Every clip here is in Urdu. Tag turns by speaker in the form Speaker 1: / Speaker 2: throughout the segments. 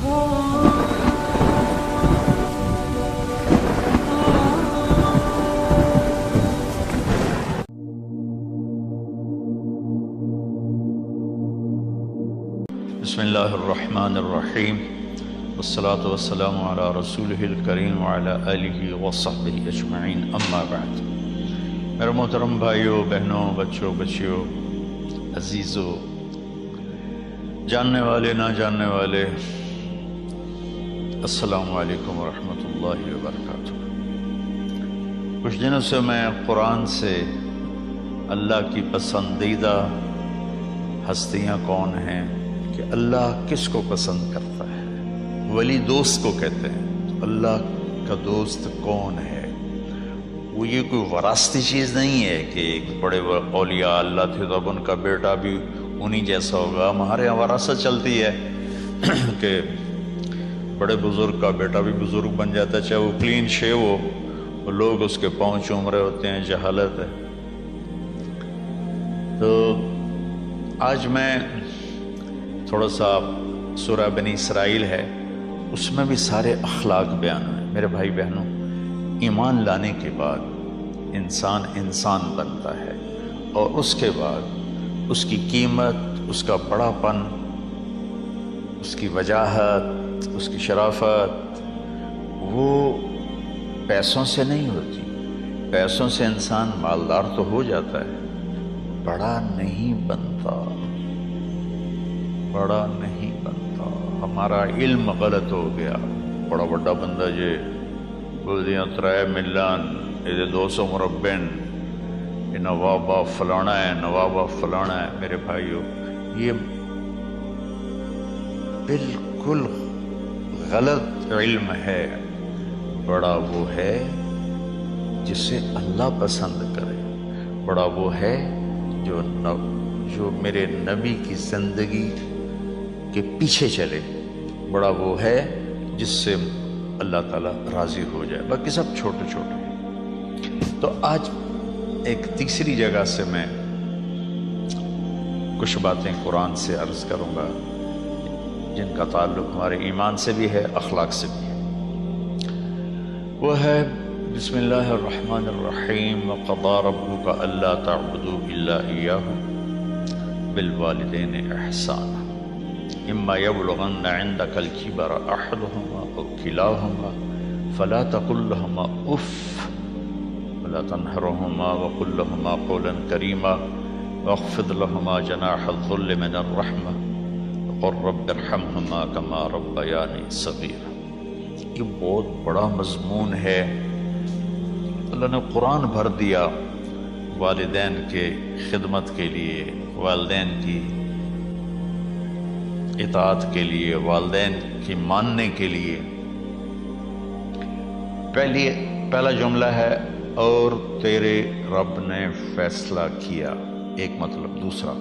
Speaker 1: بسم اللہ الرحمن الرحیم والصلاة والسلام علی رسولہ الکریم وعلی آلہ وصحبہ اجمعین، اما بعد۔ میرے محترم بھائیوں، بہنوں، بچوں، بچیوں، عزیزوں، جاننے والے، نہ جاننے والے، السلام علیکم ورحمۃ اللہ وبرکاتہ۔ کچھ دنوں سے میں قرآن سے اللہ کی پسندیدہ ہستیاں کون ہیں، کہ اللہ کس کو پسند کرتا ہے، ولی دوست کو کہتے ہیں۔ اللہ کا دوست کون ہے؟ وہ یہ کوئی وراثتی چیز نہیں ہے کہ ایک بڑے اولیاء اللہ تھے تو اب ان کا بیٹا بھی انہی جیسا ہوگا۔ ہمارے یہاں وراثت چلتی ہے کہ بڑے بزرگ کا بیٹا بھی بزرگ بن جاتا ہے، چاہے وہ کلین شیو ہو، وہ لوگ اس کے پاؤں چوم رہے ہوتے ہیں، جہالت ہے۔ تو آج میں تھوڑا سا سورہ بنی اسرائیل ہے، اس میں بھی سارے اخلاق بیان ہیں۔ میرے بھائی بہنوں، ایمان لانے کے بعد انسان بنتا ہے، اور اس کے بعد اس کی قیمت، اس کا بڑا پن، اس کی وجاہت، اس کی شرافت وہ پیسوں سے نہیں ہوتی۔ پیسوں سے انسان مالدار تو ہو جاتا ہے، بڑا نہیں بنتا، بڑا نہیں بنتا۔ ہمارا علم غلط ہو گیا۔ بڑا بڑا بندہ جے بول دیا 3 ملین یہ 200 مربین، یہ نوابہ فلانا ہے، نوابہ فلانا ہے۔ میرے بھائیوں، یہ بالکل غلط علم ہے۔ بڑا وہ ہے جسے اللہ پسند کرے، بڑا وہ ہے جو میرے نبی کی زندگی کے پیچھے چلے، بڑا وہ ہے جس سے اللہ تعالیٰ راضی ہو جائے، باقی سب چھوٹے چھوٹے ہیں۔ تو آج ایک تیسری جگہ سے میں کچھ باتیں قرآن سے عرض کروں گا جن کا تعلق ہمارے ایمان سے بھی ہے، اخلاق سے بھی ہے۔ وہ ہے بسم اللہ الرحمن الرحیم، وَقَضَىٰ رَبُّكَ أَلَّا تَعْبُدُوا إِلَّا إِيَّاهُ بِالْوَالِدَيْنِ إِحْسَانًا إِمَّا يَبْلُغَنَّ عِندَكَ الْكِبَرَ أَحَدُهُمَا أَوْ كِلَاهُمَا فَلَا تَقُل لَّهُمَا أُفٍّ وَلَا تَنْهَرْهُمَا وَقُل لَّهُمَا قَوْلًا كَرِيمًا وَاخْفِضْ لَهُمَا جَنَاحَ الذُّلِّ مِنَ الرَّحْمَةِ وَقُل رَّبِّ ارْحَمْهُمَا كَمَا رَبَّيَانِي صَغِيرًا۔ یہ بہت بڑا مضمون ہے۔ اللہ نے قرآن بھر دیا والدین کے خدمت کے لیے، والدین کی اطاعت کے لیے، والدین کی ماننے کے لیے۔ پہلا جملہ ہے اور تیرے رب نے فیصلہ کیا، ایک مطلب۔ دوسرا،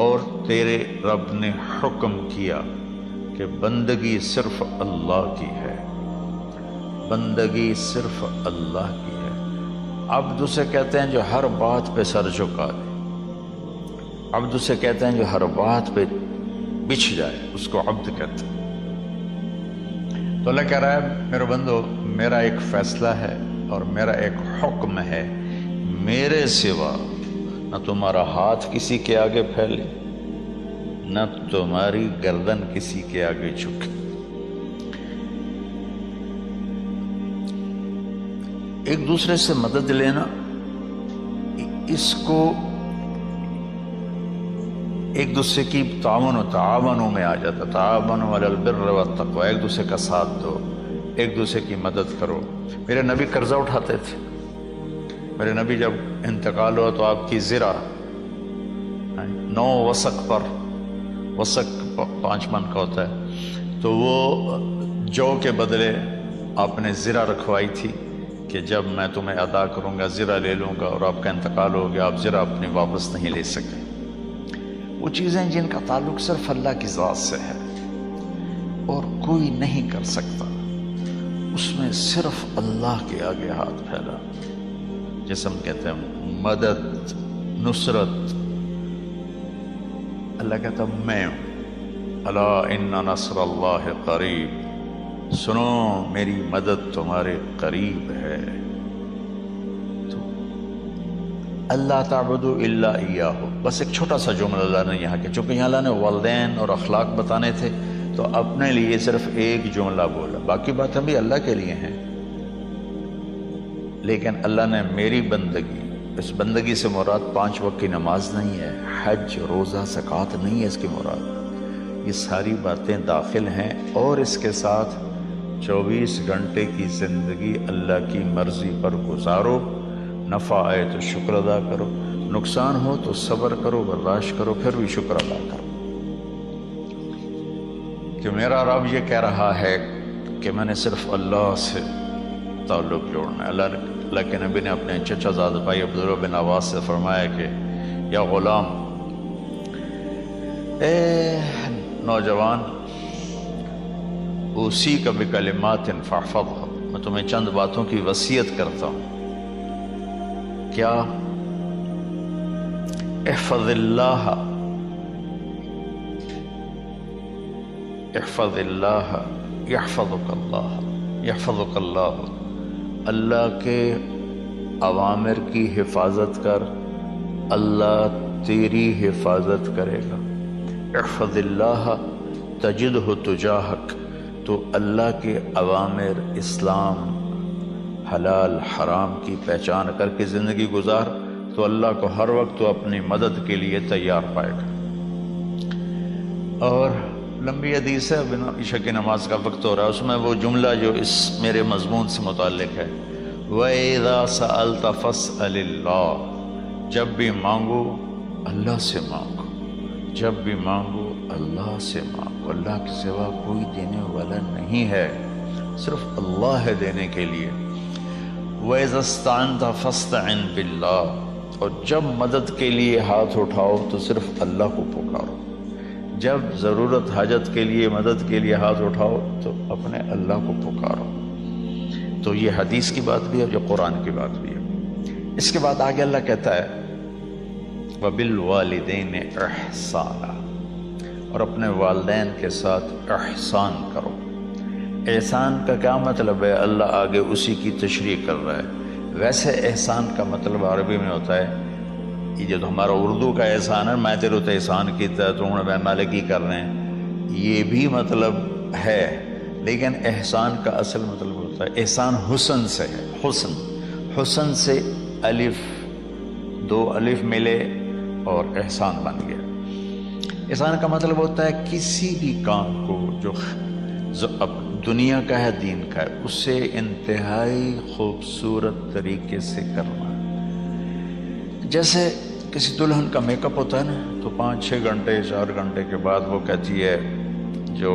Speaker 1: اور تیرے رب نے حکم کیا کہ بندگی صرف اللہ کی ہے، بندگی صرف اللہ کی ہے۔ عبد اسے کہتے ہیں جو ہر بات پہ سر جھکا دے، عبد اسے کہتے ہیں جو ہر بات پہ بچھ جائے، اس کو عبد کہتے ہیں۔ تو اللہ کہہ رہا ہے میرے بندو، میرا ایک فیصلہ ہے اور میرا ایک حکم ہے، میرے سوا نہ تمہارا ہاتھ کسی کے آگے پھیلے، نہ تمہاری گردن کسی کے آگے جھکے۔ ایک دوسرے سے مدد لینا، اس کو ایک دوسرے کی تعاونوں میں آ جاتا۔ تعاونوا علی البر والتقوی، ایک دوسرے کا ساتھ دو، ایک دوسرے کی مدد کرو۔ میرے نبی قرضہ اٹھاتے تھے۔ میرے نبی جب انتقال ہوا تو آپ کی زرہ 9 وسق پر، وسق 5 من کا ہوتا ہے، تو وہ جو کے بدلے آپ نے زرہ رکھوائی تھی کہ جب میں تمہیں ادا کروں گا زرہ لے لوں گا، اور آپ کا انتقال ہو گیا، آپ زرہ اپنی واپس نہیں لے سکے۔ وہ چیزیں جن کا تعلق صرف اللہ کی ذات سے ہے اور کوئی نہیں کر سکتا، اس میں صرف اللہ کے آگے ہاتھ پھیلا، جیسے ہم کہتے ہیں مدد، نصرت۔ اللہ کہتا میں ہوں، الا ان نصر اللہ قریب، سنو میری مدد تمہارے قریب ہے۔ تو اللہ تعبدوا الا ایاہ، بس ایک چھوٹا سا جملہ اللہ نے یہاں کیا، چونکہ یہاں اللہ نے والدین اور اخلاق بتانے تھے تو اپنے لیے صرف ایک جملہ بولا، باقی باتیں بھی اللہ کے لیے ہیں، لیکن اللہ نے میری بندگی، اس بندگی سے مراد 5 وقت کی نماز نہیں ہے، حج، روزہ، زکوٰۃ نہیں ہے اس کی مراد، یہ ساری باتیں داخل ہیں، اور اس کے ساتھ 24 گھنٹے کی زندگی اللہ کی مرضی پر گزارو، نفع آئے تو شکر ادا کرو، نقصان ہو تو صبر کرو، برداشت کرو، پھر بھی شکر ادا کرو، کہ میرا رب یہ کہہ رہا ہے کہ میں نے صرف اللہ سے تعلق جوڑنا ہے۔ اللہ کے نبی نے اپنے چچا زاد بھائی عبداللہ بن عباس سے فرمایا کہ یا غلام، اے نوجوان، اوصیک بکلمات فاحفظھا، میں تمہیں چند باتوں کی وصیت کرتا ہوں، کیا؟ احفظ اللہ، احفظ اللہ یحفظک اللہ، یحفظک اللہ، اللہ کے اوامر کی حفاظت کر، اللہ تیری حفاظت کرے گا۔ احفظ اللہ تجدہ تجاہک، تو اللہ کے اوامر، اسلام، حلال حرام کی پہچان کر کے زندگی گزار تو اللہ کو ہر وقت تو اپنی مدد کے لیے تیار پائے گا۔ اور لمبی حدیث ہے، عشاء کی نماز کا وقت ہو رہا ہے، اس میں وہ جملہ جو اس میرے مضمون سے متعلق ہے، وَإِذَا سَأَلْتَ فَاسْأَلِ اللَّهَ، جب بھی مانگو اللہ سے مانگو، جب بھی مانگو اللہ سے مانگو، اللہ کے سوا کوئی دینے والا نہیں ہے، صرف اللہ ہے دینے کے لیے۔ وَإِذَا اسْتَعَنْتَ فَاسْتَعِنْ بِاللَّهِ، اور جب مدد کے لیے ہاتھ اٹھاؤ تو صرف اللہ کو پکارو، جب ضرورت حاجت کے لیے، مدد کے لیے ہاتھ اٹھاؤ تو اپنے اللہ کو پکارو۔ تو یہ حدیث کی بات بھی ہے، جو قرآن کی بات بھی ہے۔ اس کے بعد آگے اللہ کہتا ہے وَبِالْوَالِدَيْنِ إِحْسَانًا، اور اپنے والدین کے ساتھ احسان کرو۔ احسان کا کیا مطلب ہے؟ اللہ آگے اسی کی تشریح کر رہا ہے۔ ویسے احسان کا مطلب عربی میں ہوتا ہے، یہ جو ہمارا اردو کا احسان ہے، میں تیرے تو احسان کیتا ہے تو انہوں نے مالے کی کر رہے ہیں، یہ بھی مطلب ہے، لیکن احسان کا اصل مطلب ہوتا ہے، احسان حسن سے ہے، حسن، حسن سے الف، 2 الف ملے اور احسان بن گیا۔ احسان کا مطلب ہوتا ہے کسی بھی کام کو جو اب دنیا کا ہے، دین کا ہے، اسے انتہائی خوبصورت طریقے سے کرنا۔ جیسے کسی دلہن کا میک اپ ہوتا ہے نا، تو 5-6 گھنٹے 4 گھنٹے کے بعد وہ کہتی ہے، جو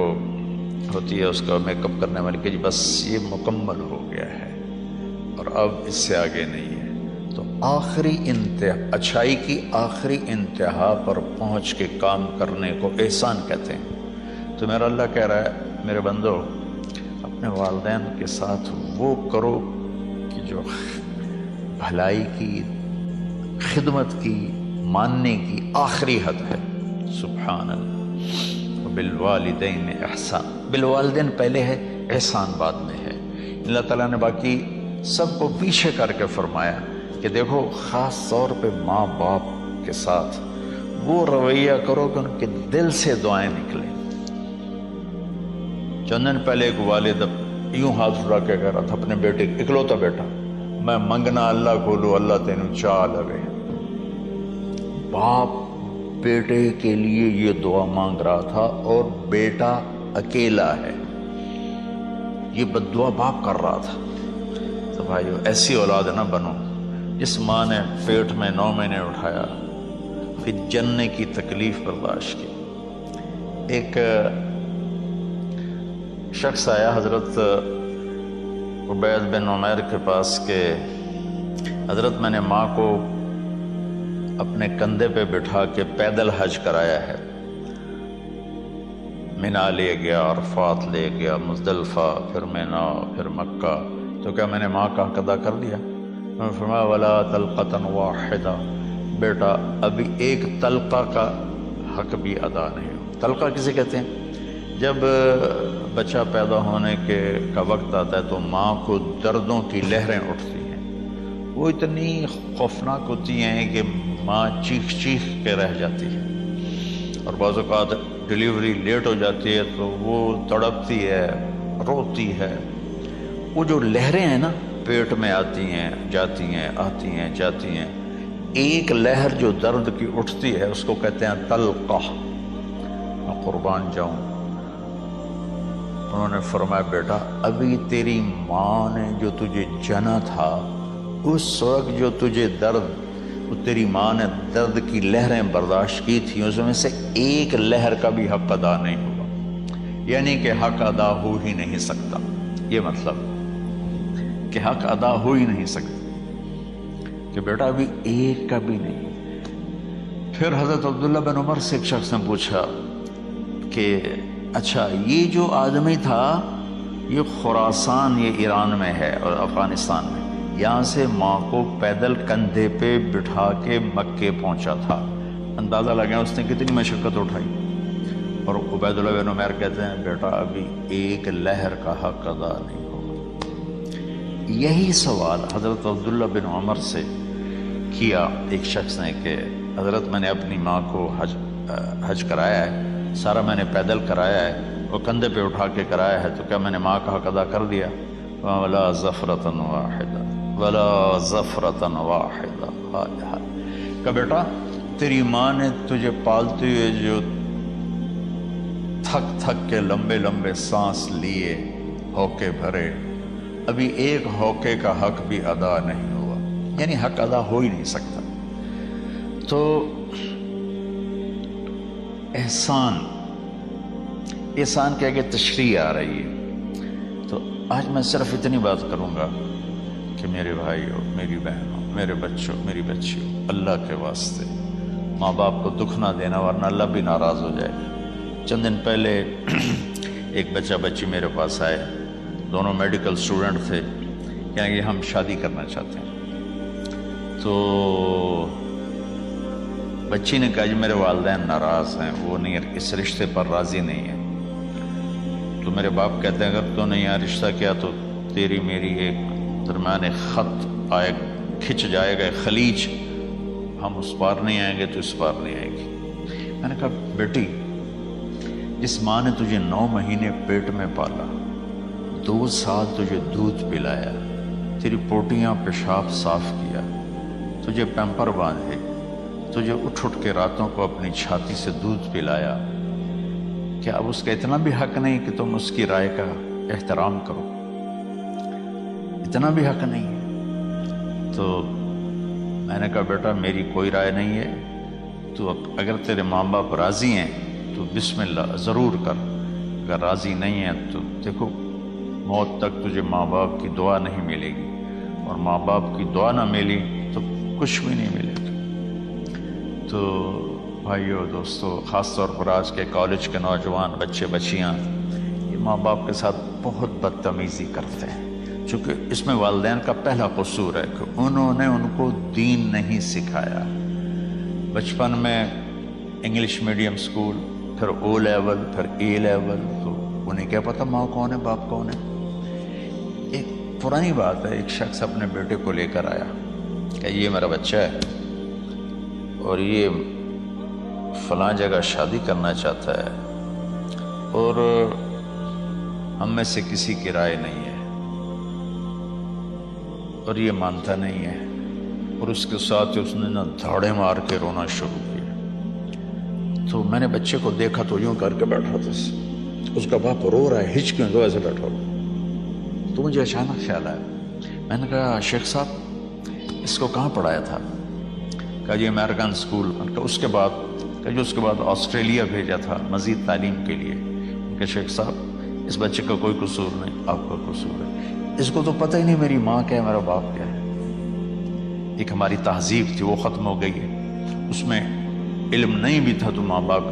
Speaker 1: ہوتی ہے اس کا میک اپ کرنے والی، کہ جی بس یہ مکمل ہو گیا ہے اور اب اس سے آگے نہیں ہے۔ تو آخری اچھائی کی آخری انتہا پر پہنچ کے کام کرنے کو احسان کہتے ہیں۔ تو میرا اللہ کہہ رہا ہے، میرے بندو، اپنے والدین کے ساتھ وہ کرو کہ جو بھلائی کی، خدمت کی، ماننے کی آخری حد ہے۔ سبحان اللہ۔ بالوالدین احسان، بالوالدین پہلے ہے، احسان بعد میں ہے۔ اللہ تعالیٰ نے باقی سب کو پیچھے کر کے فرمایا کہ دیکھو، خاص طور پہ ماں باپ کے ساتھ وہ رویہ کرو کہ ان کے دل سے دعائیں نکلیں۔ چند دن پہلے ایک والد یوں ہاتھ اٹھا کے کہہ رہا تھا اپنے بیٹے، اکلوتا بیٹا، میں منگنا اللہ کھولو، اللہ تینوں چاہ لگے۔ باپ بیٹے کے لیے یہ دعا مانگ رہا تھا، اور بیٹا اکیلا ہے، یہ بد دعا باپ کر رہا تھا۔ تو بھائیو، ایسی اولاد نہ بنو جس ماں نے پیٹ میں 9 مہینے اٹھایا، پھر جننے کی تکلیف برداشت کی۔ ایک شخص آیا حضرت عبید بن عمیر کے پاس کہ حضرت، میں نے ماں کو اپنے کندھے پہ بٹھا کے پیدل حج کرایا ہے، مینا لے گیا، عرفات لے گیا، مزدلفہ، پھر مینا، پھر مکہ، تو کیا میں نے ماں کا حق ادا کر دیا؟ میں نے فرمایا ولا طلقۃ واحدہ، بیٹا ابھی ایک طلقہ کا حق بھی ادا نہیں ہو۔ طلقہ کسے کہتے ہیں؟ جب بچہ پیدا ہونے کا وقت آتا ہے تو ماں کو دردوں کی لہریں اٹھتی ہیں، وہ اتنی خوفناک ہوتی ہیں کہ ماں چیخ چیخ کے رہ جاتی ہے، اور بعض اوقات ڈلیوری لیٹ ہو جاتی ہے تو وہ تڑپتی ہے، روتی ہے۔ وہ جو لہریں ہیں نا پیٹ میں آتی ہیں جاتی ہیں، آتی ہیں جاتی ہیں، ایک لہر جو درد کی اٹھتی ہے اس کو کہتے ہیں طلقہ۔ میں قربان جاؤں، انہوں نے فرمایا بیٹا ابھی تیری ماں نے جو تجھے جنا تھا اس وقت جو تجھے درد، وہ تیری ماں نے درد کی لہریں برداشت کی تھی، اس میں سے ایک لہر کا بھی حق ادا نہیں ہوا، یعنی کہ حق ادا ہو ہی نہیں سکتا۔ یہ مطلب کہ حق ادا ہو ہی نہیں سکتا کہ بیٹا ابھی ایک کا بھی نہیں۔ پھر حضرت عبداللہ بن عمر سے ایک شخص نے پوچھا کہ اچھا یہ جو آدمی تھا یہ خراسان، یہ ایران میں ہے اور افغانستان میں، یہاں سے ماں کو پیدل کندھے پہ بٹھا کے مکے پہنچا تھا، اندازہ لگا اس نے کتنی مشقت اٹھائی۔ اور عبید اللہ بن عمر کہتے ہیں بیٹا ابھی ایک لہر کا حق ادا نہیں ہوگا۔ یہی سوال حضرت عبداللہ بن عمر سے کیا ایک شخص نے کہ حضرت میں نے اپنی ماں کو حج کرایا ہے، سارا میں نے پیدل کرایا ہے اور کندھے پہ اٹھا کے کرایا ہے، تو کیا میں نے ماں کا حق ادا کر دیا؟ وَلَا زَفْرَةً وَاحِدًا وَلَا زَفْرَةً وَاحِدًا۔ کہ بیٹا تیری ماں نے تجھے پالتے ہوئے جو تھک تھک کے لمبے لمبے سانس لیے، ہوکے بھرے، ابھی ایک ہوکے کا حق بھی ادا نہیں ہوا، یعنی حق ادا ہو ہی نہیں سکتا۔ تو احسان کے آگے تشریح آ رہی ہے۔ تو آج میں صرف اتنی بات کروں گا کہ میرے بھائیوں، میری بہنوں، میرے بچوں، میری بچیوں، اللہ کے واسطے ماں باپ کو دکھ نہ دینا ورنہ اللہ بھی ناراض ہو جائے گا۔ چند دن پہلے ایک بچہ بچی میرے پاس آئے، دونوں میڈیکل اسٹوڈنٹ تھے، کہ ہم شادی کرنا چاہتے ہیں۔ تو بچی نے کہا جی میرے والدین ناراض ہیں، وہ نہیں، اس رشتے پر راضی نہیں ہیں۔ تو میرے باپ کہتے ہیں اگر تو نے یہاں رشتہ کیا تو تیری میری ایک درمیان خط آئے، کھچ جائے گا خلیج، ہم اس پار نہیں آئیں گے تو اس پار نہیں آئے گی۔ میں نے کہا بیٹی جس ماں نے تجھے 9 مہینے پیٹ میں پالا، 2 سال تجھے دودھ پلایا، تیری پوٹیاں پیشاب صاف کیا، تجھے پیمپر باندھے، تجھے اٹھ اٹھ کے راتوں کو اپنی چھاتی سے دودھ پلایا، کیا اب اس کا اتنا بھی حق نہیں کہ تم اس کی رائے کا احترام کرو؟ اتنا بھی حق نہیں ہے؟ تو میں نے کہا بیٹا میری کوئی رائے نہیں ہے، تو اگر تیرے ماں باپ راضی ہیں تو بسم اللہ ضرور کر، اگر راضی نہیں ہیں تو دیکھو موت تک تجھے ماں باپ کی دعا نہیں ملے گی، اور ماں باپ کی دعا نہ ملی تو کچھ بھی نہیں ملے گا۔ تو بھائیو دوستو، خاص طور پر آج کے کالج کے نوجوان بچے بچیاں یہ ماں باپ کے ساتھ بہت بدتمیزی کرتے ہیں، چونکہ اس میں والدین کا پہلا قصور ہے کہ انہوں نے ان کو دین نہیں سکھایا۔ بچپن میں انگلش میڈیم اسکول، پھر او لیول، پھر اے لیول، تو انہیں کیا پتہ ماں کون ہے باپ کون ہے۔ ایک پرانی بات ہے، ایک شخص اپنے بیٹے کو لے کر آیا کہ یہ میرا بچہ ہے اور یہ فلاں جگہ شادی کرنا چاہتا ہے اور ہم میں سے کسی کی رائے نہیں ہے اور یہ مانتا نہیں ہے، اور اس کے ساتھ اس نے نا دھاڑے مار کے رونا شروع کیا۔ تو میں نے بچے کو دیکھا تو یوں کر کے بیٹھا تھا، اس کا باپ رو رہا ہے، ہچ کیوں تو ایسے بیٹھا ہو۔ تو مجھے اچانک خیال آیا، میں نے کہا شیخ صاحب اس کو کہاں پڑھایا تھا؟ کہا جی امریکن اسکول۔ اس کے بعد آسٹریلیا بھیجا تھا مزید تعلیم کے لیے۔ کہ شیخ صاحب اس بچے کا کوئی قصور نہیں، آپ کا قصور ہے، اس کو تو پتہ ہی نہیں میری ماں کیا ہے، میرا باپ کیا ہے۔ ایک ہماری تہذیب تھی وہ ختم ہو گئی ہے، اس میں علم نہیں بھی تھا تو ماں باپ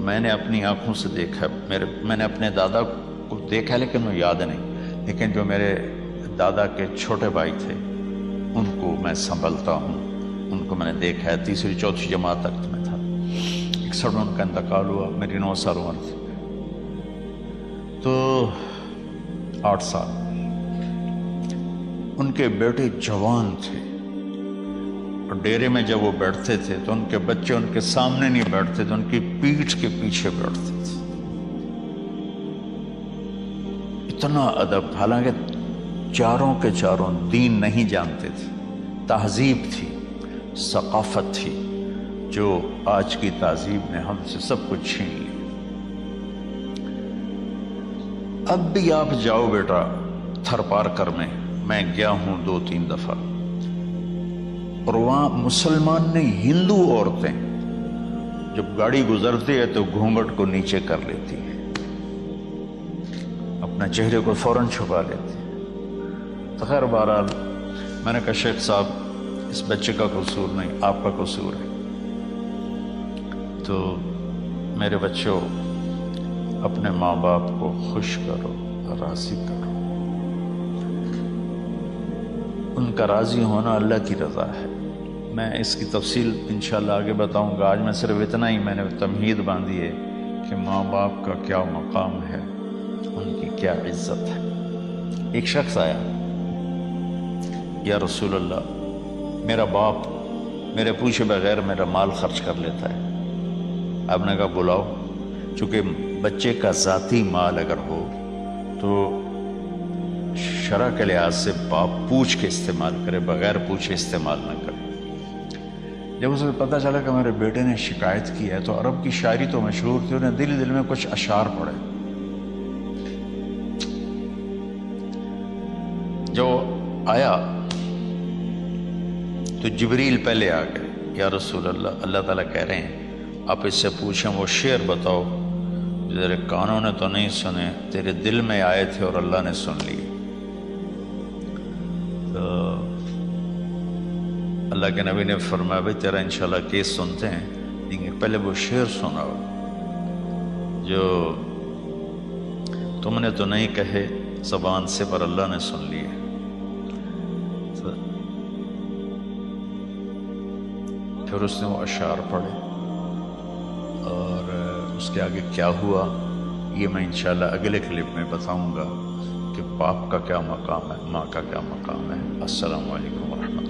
Speaker 1: میں نے اپنی آنکھوں سے دیکھا، میں نے اپنے دادا کو دیکھا لیکن وہ یاد نہیں، لیکن جو میرے دادا کے چھوٹے بھائی تھے ان کو میں سنبھلتا ہوں، ان کو میں نے دیکھا ہے، 3ری 4تھی جماعت تک میں تھا۔ 61 ان کا انتقال ہوا، میری 9 سال عمر تھی۔ تو 8 سال. ان کے بیٹے جوان تھے اور ڈیرے میں جب وہ بیٹھتے تھے تو ان کے بچے ان کے سامنے نہیں بیٹھتے تھے، ان کی پیٹھ کے پیچھے بیٹھتے تھے. اتنا ادب، حالانکہ چاروں کے چاروں دین نہیں جانتے تھے. تہذیب تھی، ثقافت تھی، جو آج کی تہذیب نے ہم سے سب کچھ چھین لی. اب بھی آپ جاؤ بیٹا تھر پارکر میں گیا ہوں 2-3 دفعہ، اور وہاں مسلمان نہیں، ہندو عورتیں جب گاڑی گزرتی ہے تو گھونگھٹ کو نیچے کر لیتی ہے، اپنا چہرے کو فوراً چھپا لیتی ہے. تو خیر بہرحال میں نے کہا شیخ صاحب اس بچے کا قصور نہیں، آپ کا قصور ہے. تو میرے بچوں، اپنے ماں باپ کو خوش کرو، راضی کرو. ان کا راضی ہونا اللہ کی رضا ہے. میں اس کی تفصیل انشاءاللہ آگے بتاؤں گا. آج میں صرف اتنا ہی میں نے تمہید باندھی ہے کہ ماں باپ کا کیا مقام ہے، ان کی کیا عزت ہے. ایک شخص آیا، یا رسول اللہ میرا باپ میرے پوچھے بغیر میرا مال خرچ کر لیتا ہے. آپ نے کہا بلاؤ. چونکہ بچے کا ذاتی مال اگر ہو تو شرع کے لحاظ سے باپ پوچھ کے استعمال کرے، بغیر پوچھے استعمال نہ کرے. جب اسے پتہ چلا کہ میرے بیٹے نے شکایت کی ہے تو عرب کی شاعری تو مشہور تھی، انہیں دل دل میں کچھ اشعار پڑے. جو آیا تو جبریل پہلے آ گئے. یا رسول اللہ، اللہ تعالیٰ کہہ رہے ہیں آپ اس سے پوچھیں وہ شعر بتاؤ جو تیرے کانوں نے تو نہیں سنے، تیرے دل میں آئے تھے اور اللہ نے سن لیے. تو اللہ کے نبی نے فرمایا بھائی تیرا انشاءاللہ کیس سنتے ہیں، لیکن پہلے وہ شعر سناؤ جو تم نے تو نہیں کہے زبان سے پر اللہ نے سن لیے. پھر اس نے وہ اشعار پڑھے، اور اس کے آگے کیا ہوا یہ میں انشاءاللہ اگلے کلپ میں بتاؤں گا کہ باپ کا کیا مقام ہے، ماں کا کیا مقام ہے. السلام علیکم ورحمۃ اللہ.